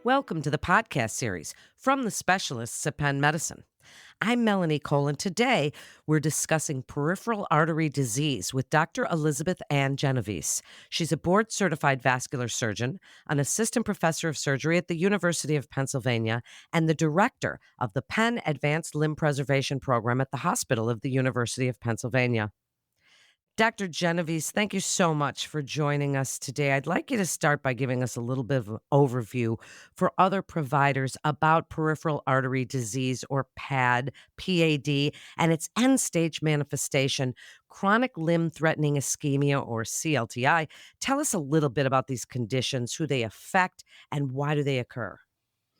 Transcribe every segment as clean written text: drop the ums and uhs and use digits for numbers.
Welcome to the podcast series from the specialists at Penn Medicine. I'm Melanie Cole, and today we're discussing peripheral artery disease with Dr. Elizabeth Anne Genovese. She's a board certified vascular surgeon, an assistant professor of surgery at the University of Pennsylvania, and the director of the Penn Advanced Limb Preservation program at the Hospital of the University of Pennsylvania. Dr. Genovese, thank you so much for joining us today. I'd like you to start by giving us a little bit of an overview for other providers about peripheral artery disease, or PAD, and its end stage manifestation, chronic limb threatening ischemia, or CLTI. Tell us a little bit about these conditions, who they affect, and why do they occur?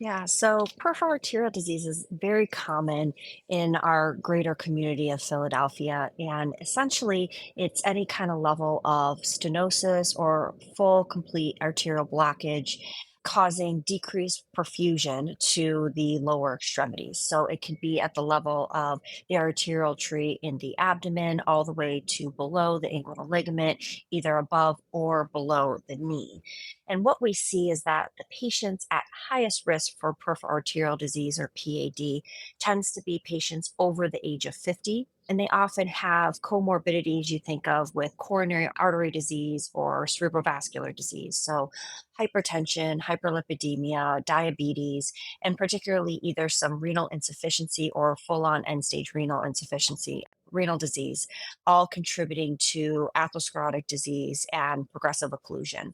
Yeah, so peripheral arterial disease is very common in our greater community of Philadelphia. And essentially, it's any kind of level of stenosis or full, complete arterial blockage causing decreased perfusion to the lower extremities. So it can be at the level of the arterial tree in the abdomen, all the way to below the inguinal ligament, either above or below the knee. And what we see is that the patients at highest risk for peripheral arterial disease, or PAD, tends to be patients over the age of 50. And they often have comorbidities you think of with coronary artery disease or cerebrovascular disease. So, hypertension, hyperlipidemia, diabetes, and particularly either some renal insufficiency or full on end stage renal insufficiency, renal disease, all contributing to atherosclerotic disease and progressive occlusion.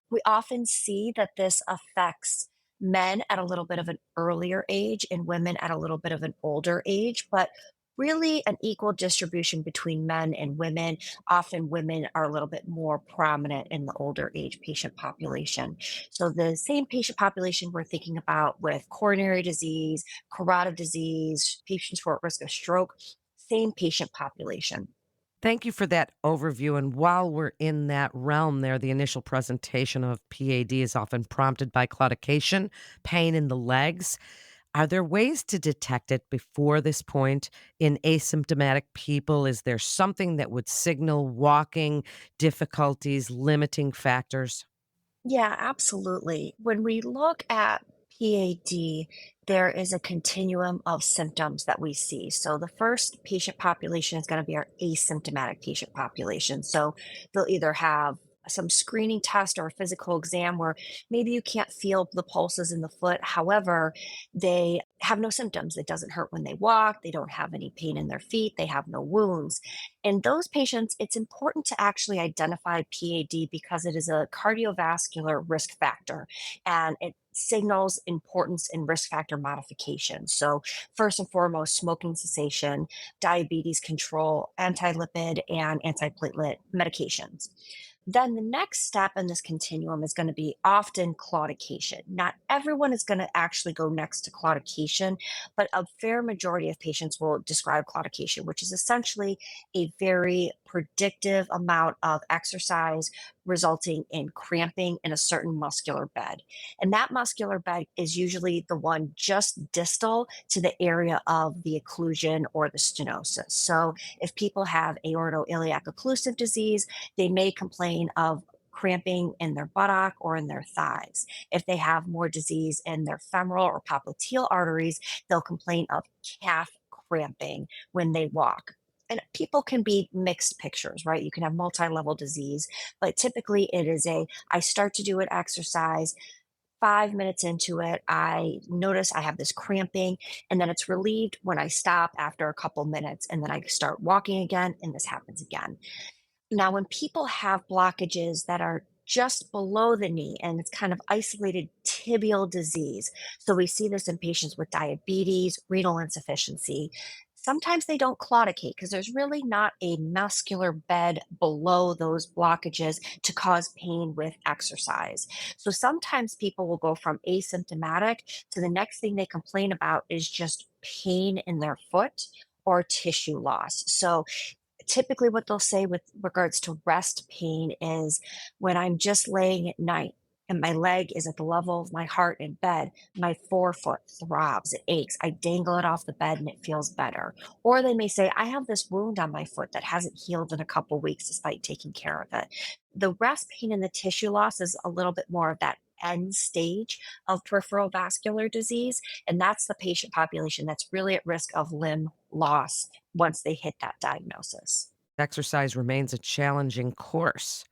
We often see that this affects men at a little bit of an earlier age and women at a little bit of an older age, but really an equal distribution between men and women. Often women are a little bit more prominent in the older age patient population. So the same patient population we're thinking about with coronary disease, carotid disease, patients who are at risk of stroke, same patient population. Thank you for that overview. And while we're in that realm there, the initial presentation of PAD is often prompted by claudication, pain in the legs. Are there ways to detect it before this point in asymptomatic people? Is there something that would signal walking difficulties, limiting factors? Yeah, absolutely. When we look at PAD, there is a continuum of symptoms that we see. So the first patient population is going to be our asymptomatic patient population. So they'll either have some screening test or a physical exam where maybe you can't feel the pulses in the foot. However, they have no symptoms. It doesn't hurt when they walk. They don't have any pain in their feet. They have no wounds. In those patients, it's important to actually identify PAD because it is a cardiovascular risk factor and it signals importance in risk factor modification. So, first and foremost, smoking cessation, diabetes control, anti lipid, and antiplatelet medications. Then the next step in this continuum is going to be often claudication. Not everyone is going to actually go next to claudication, but a fair majority of patients will describe claudication, which is essentially a very predictive amount of exercise resulting in cramping in a certain muscular bed. And that muscular bed is usually the one just distal to the area of the occlusion or the stenosis. So if people have aortoiliac occlusive disease, they may complain of cramping in their buttock or in their thighs. If they have more disease in their femoral or popliteal arteries, they'll complain of calf cramping when they walk. And people can be mixed pictures, right? You can have multi level disease, but typically it is I start to do an exercise. 5 minutes into it, I notice I have this cramping, and then it's relieved when I stop after a couple minutes, and then I start walking again, and this happens again. Now, when people have blockages that are just below the knee and it's kind of isolated tibial disease, so we see this in patients with diabetes, renal insufficiency. Sometimes they don't claudicate because there's really not a muscular bed below those blockages to cause pain with exercise. So sometimes people will go from asymptomatic to the next thing they complain about is just pain in their foot or tissue loss. So typically what they'll say with regards to rest pain is when I'm just laying at night and my leg is at the level of my heart in bed, my forefoot throbs, it aches. I dangle it off the bed and it feels better. Or they may say, I have this wound on my foot that hasn't healed in a couple weeks despite taking care of it. The rest pain and the tissue loss is a little bit more of that end stage of peripheral vascular disease. And that's the patient population that's really at risk of limb loss once they hit that diagnosis. Exercise remains a challenging course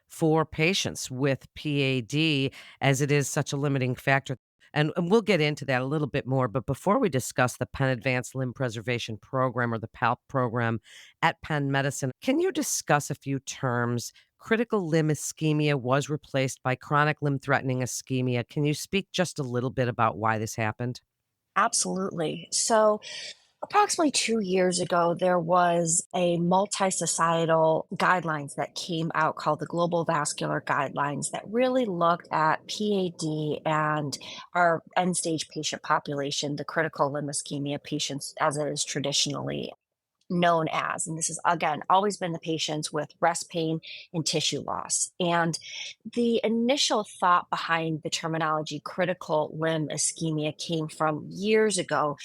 for patients with PAD as it is such a limiting factor. And we'll get into that a little bit more. But before we discuss the Penn Advanced Limb Preservation Program or the PALP program at Penn Medicine, can you discuss a few terms? Critical limb ischemia was replaced by chronic limb threatening ischemia. Can you speak just a little bit about why this happened? Absolutely. So, approximately 2 years ago, there was a multi-societal guidelines that came out called the Global Vascular Guidelines that really looked at PAD and our end-stage patient population, the critical limb ischemia patients, as it is traditionally known as. And this has, again, always been the patients with rest pain and tissue loss. And the initial thought behind the terminology critical limb ischemia came from years ago,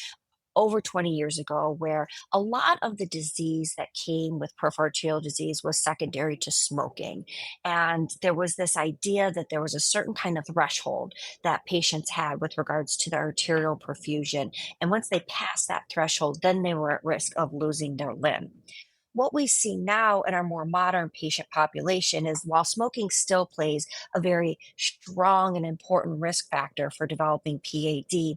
over 20 years ago, where a lot of the disease that came with peripheral arterial disease was secondary to smoking. And there was this idea that there was a certain kind of threshold that patients had with regards to their arterial perfusion. And once they passed that threshold, then they were at risk of losing their limb. What we see now in our more modern patient population is while smoking still plays a very strong and important risk factor for developing PAD,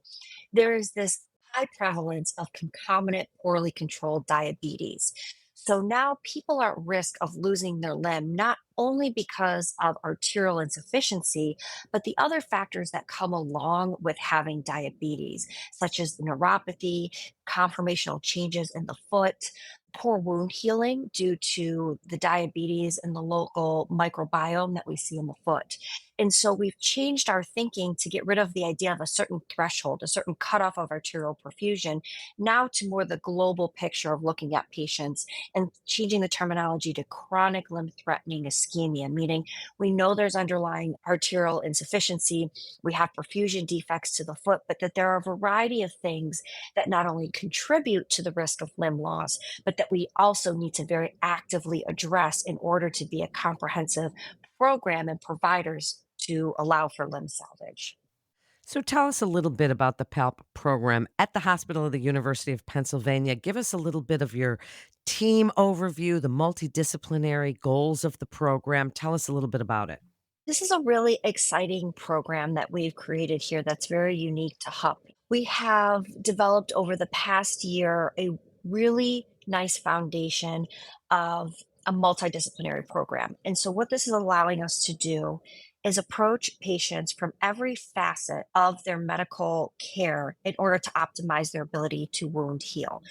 there is this high prevalence of concomitant poorly controlled diabetes. So now people are at risk of losing their limb, not only because of arterial insufficiency, but the other factors that come along with having diabetes, such as neuropathy, conformational changes in the foot, poor wound healing due to the diabetes and the local microbiome that we see in the foot. And so we've changed our thinking to get rid of the idea of a certain threshold, a certain cutoff of arterial perfusion, now to more the global picture of looking at patients and changing the terminology to chronic limb threatening ischemia, meaning we know there's underlying arterial insufficiency, we have perfusion defects to the foot, but that there are a variety of things that not only contribute to the risk of limb loss, but that we also need to very actively address in order to be a comprehensive program and providers to allow for limb salvage. So tell us a little bit about the PALP program at the Hospital of the University of Pennsylvania. Give us a little bit of your team overview, the multidisciplinary goals of the program. Tell us a little bit about it. This is a really exciting program that we've created here that's very unique to HUP. We have developed over the past year a really nice foundation of a multidisciplinary program. And so, what this is allowing us to do is approach patients from every facet of their medical care in order to optimize their ability to wound heal.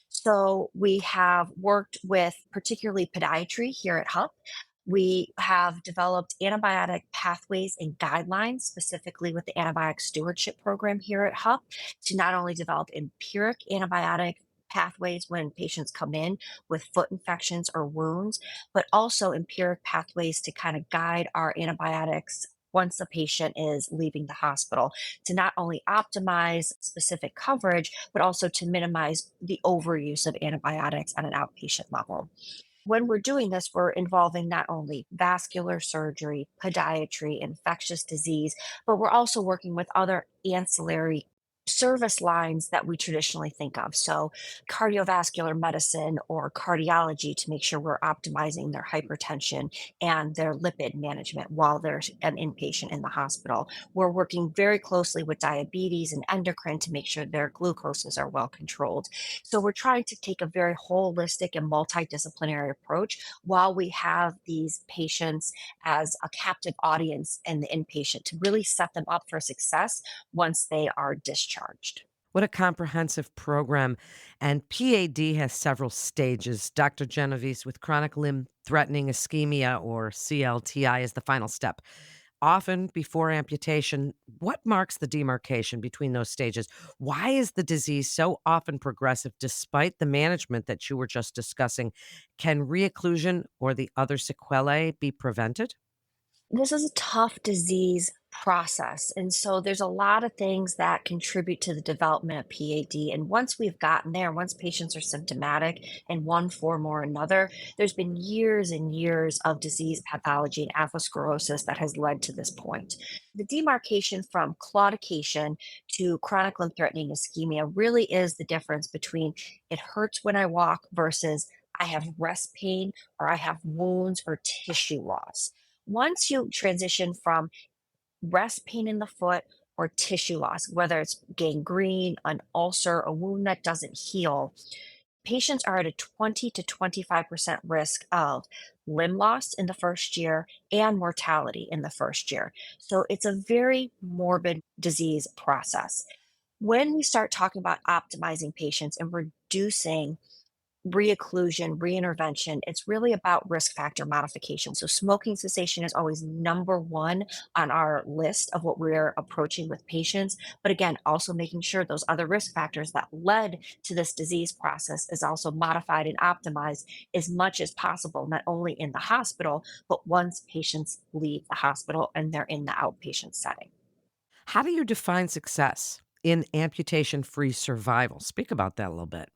So we have worked with particularly podiatry here at HUP. We have developed antibiotic pathways and guidelines, specifically with the antibiotic stewardship program here at HUP, to not only develop empiric antibiotic pathways when patients come in with foot infections or wounds, but also empiric pathways to kind of guide our antibiotics once the patient is leaving the hospital to not only optimize specific coverage, but also to minimize the overuse of antibiotics at an outpatient level. When we're doing this, we're involving not only vascular surgery, podiatry, infectious disease, but we're also working with other ancillary service lines that we traditionally think of. So, cardiovascular medicine or cardiology to make sure we're optimizing their hypertension and their lipid management while they're an inpatient in the hospital. We're working very closely with diabetes and endocrine to make sure their glucoses are well controlled. So we're trying to take a very holistic and multidisciplinary approach while we have these patients as a captive audience and the inpatient to really set them up for success once they are discharged. What a comprehensive program. And PAD has several stages. Dr. Genovese with chronic limb threatening ischemia or CLTI is the final step. Often before amputation, what marks the demarcation between those stages? Why is the disease so often progressive despite the management that you were just discussing? Can reocclusion or the other sequelae be prevented? This is a tough disease process. And so there's a lot of things that contribute to the development of PAD. And once we've gotten there, once patients are symptomatic in one form or another, there's been years and years of disease pathology and atherosclerosis that has led to this point. The demarcation from claudication to chronic limb threatening ischemia really is the difference between it hurts when I walk versus I have rest pain or I have wounds or tissue loss. Once you transition from rest pain in the foot or tissue loss, whether it's gangrene, an ulcer, a wound that doesn't heal, patients are at a 20 to 25% risk of limb loss in the first year and mortality in the first year. So it's a very morbid disease process. When we start talking about optimizing patients and reducing re-occlusion, reintervention, it's really about risk factor modification. So smoking cessation is always number one on our list of what we're approaching with patients. But again, also making sure those other risk factors that led to this disease process is also modified and optimized as much as possible, not only in the hospital, but once patients leave the hospital and they're in the outpatient setting. How do you define success in amputation free survival? Speak about that a little bit.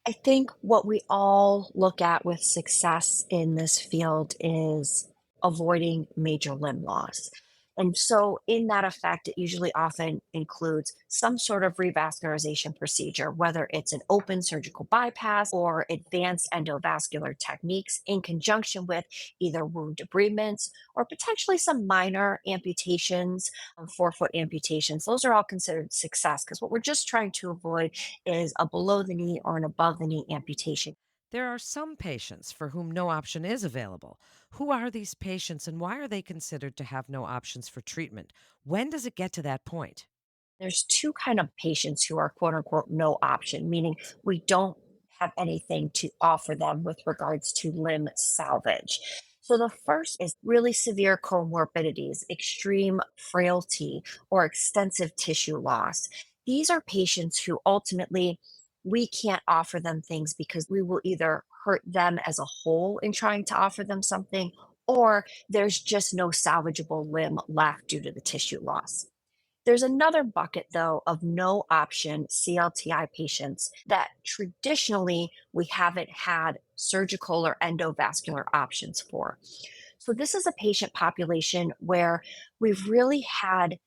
I think what we all look at with success in this field is avoiding major limb loss. And so, in that effect, it usually often includes some sort of revascularization procedure, whether it's an open surgical bypass or advanced endovascular techniques in conjunction with either wound debridements or potentially some minor amputations, forefoot amputations. Those are all considered success because what we're just trying to avoid is a below the knee or an above the knee amputation. There are some patients for whom no option is available. Who are these patients and why are they considered to have no options for treatment? When does it get to that point? There's two kind of patients who are quote unquote no option, meaning we don't have anything to offer them with regards to limb salvage. So the first is really severe comorbidities, extreme frailty, or extensive tissue loss. These are patients who ultimately we can't offer them things because we will either hurt them as a whole in trying to offer them something, or there's just no salvageable limb left due to the tissue loss. There's another bucket, though, of no option CLTI patients that traditionally we haven't had surgical or endovascular options for. So, this is a patient population where we've really had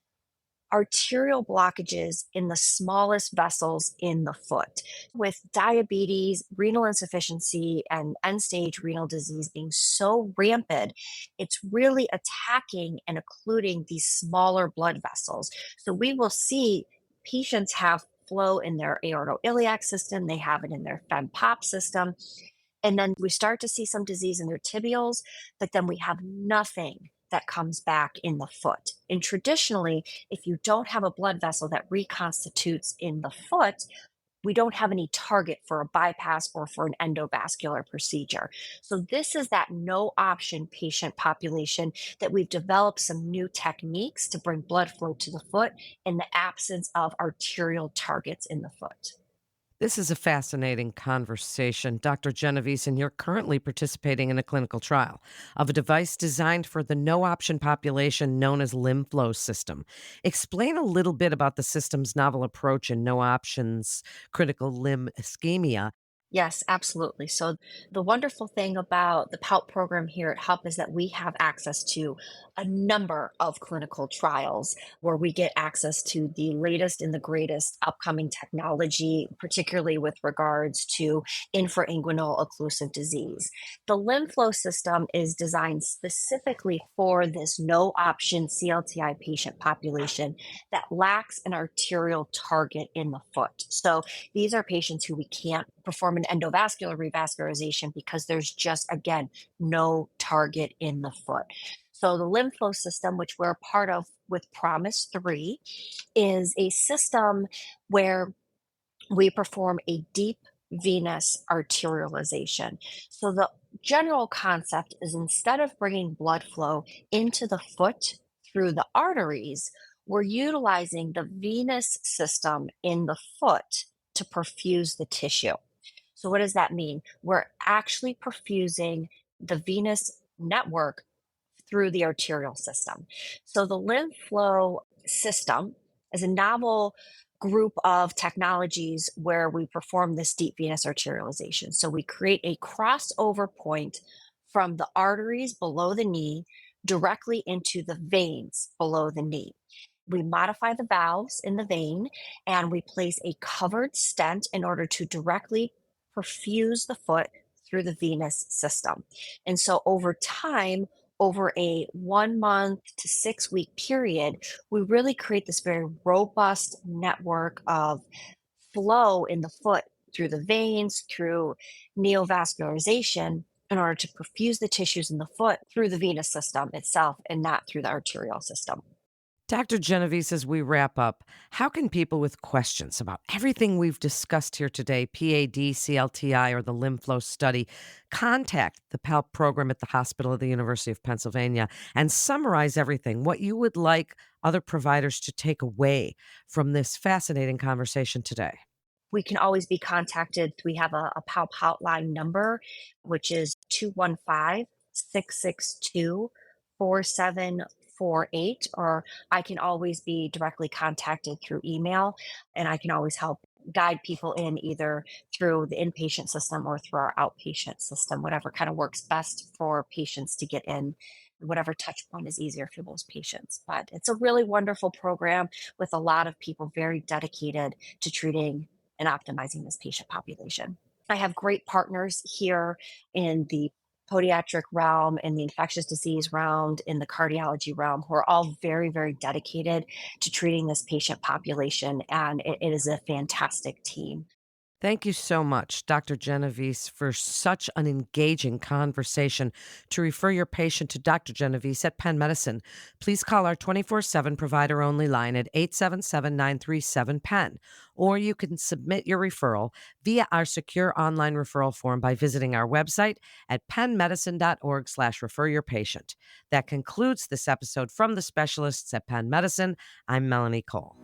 arterial blockages in the smallest vessels in the foot. With diabetes, renal insufficiency, and end stage renal disease being so rampant, it's really attacking and occluding these smaller blood vessels. So we will see patients have flow in their aortoiliac system, they have it in their fem-pop system, and then we start to see some disease in their tibials, but then we have nothing that comes back in the foot. And traditionally, if you don't have a blood vessel that reconstitutes in the foot, we don't have any target for a bypass or for an endovascular procedure. So, this is that no option patient population that we've developed some new techniques to bring blood flow to the foot in the absence of arterial targets in the foot. This is a fascinating conversation. Dr. Genovese, and you're currently participating in a clinical trial of a device designed for the no option population known as Limb Flow System. Explain a little bit about the system's novel approach in no options critical limb ischemia. Yes, absolutely. So the wonderful thing about the PALP program here at HUP is that we have access to a number of clinical trials where we get access to the latest and the greatest upcoming technology, particularly with regards to infrainguinal occlusive disease. The limb flow system is designed specifically for this no option CLTI patient population that lacks an arterial target in the foot. So these are patients who we can't perform an endovascular revascularization because there's just, again, no target in the foot. So the lymph flow system, which we're a part of with Promise 3, is a system where we perform a deep venous arterialization. So the general concept is instead of bringing blood flow into the foot through the arteries, we're utilizing the venous system in the foot to perfuse the tissue. So, what does that mean? We're actually perfusing the venous network through the arterial system. So the lymph flow system is a novel group of technologies where we perform this deep venous arterialization. So we create a crossover point from the arteries below the knee directly into the veins below the knee. We modify the valves in the vein and we place a covered stent in order to directly perfuse the foot through the venous system. And so over time, over a 1 month to 6 week period, we really create this very robust network of flow in the foot through the veins, through neovascularization, in order to perfuse the tissues in the foot through the venous system itself and not through the arterial system. Dr. Genovese, as we wrap up, how can people with questions about everything we've discussed here today, PAD, CLTI, or the lymph flow study, contact the PALP program at the hospital of the University of Pennsylvania and summarize everything, what you would like other providers to take away from this fascinating conversation today? We can always be contacted. We have a PALP hotline number, which is 215-662-4748, or I can always be directly contacted through email, and I can always help guide people in either through the inpatient system or through our outpatient system, whatever kind of works best for patients to get in, whatever touch point is easier for those patients. But it's a really wonderful program with a lot of people very dedicated to treating and optimizing this patient population. I have great partners here in the podiatric realm, in the infectious disease realm, in the cardiology realm, who are all very, very dedicated to treating this patient population. And it is a fantastic team. Thank you so much, Dr. Genovese, for such an engaging conversation. To refer your patient to Dr. Genovese at Penn Medicine, please call our 24/7 provider only line at 877-937-PENN, or you can submit your referral via our secure online referral form by visiting our website at pennmedicine.org/refer your patient. That concludes this episode from the specialists at Penn Medicine. I'm Melanie Cole.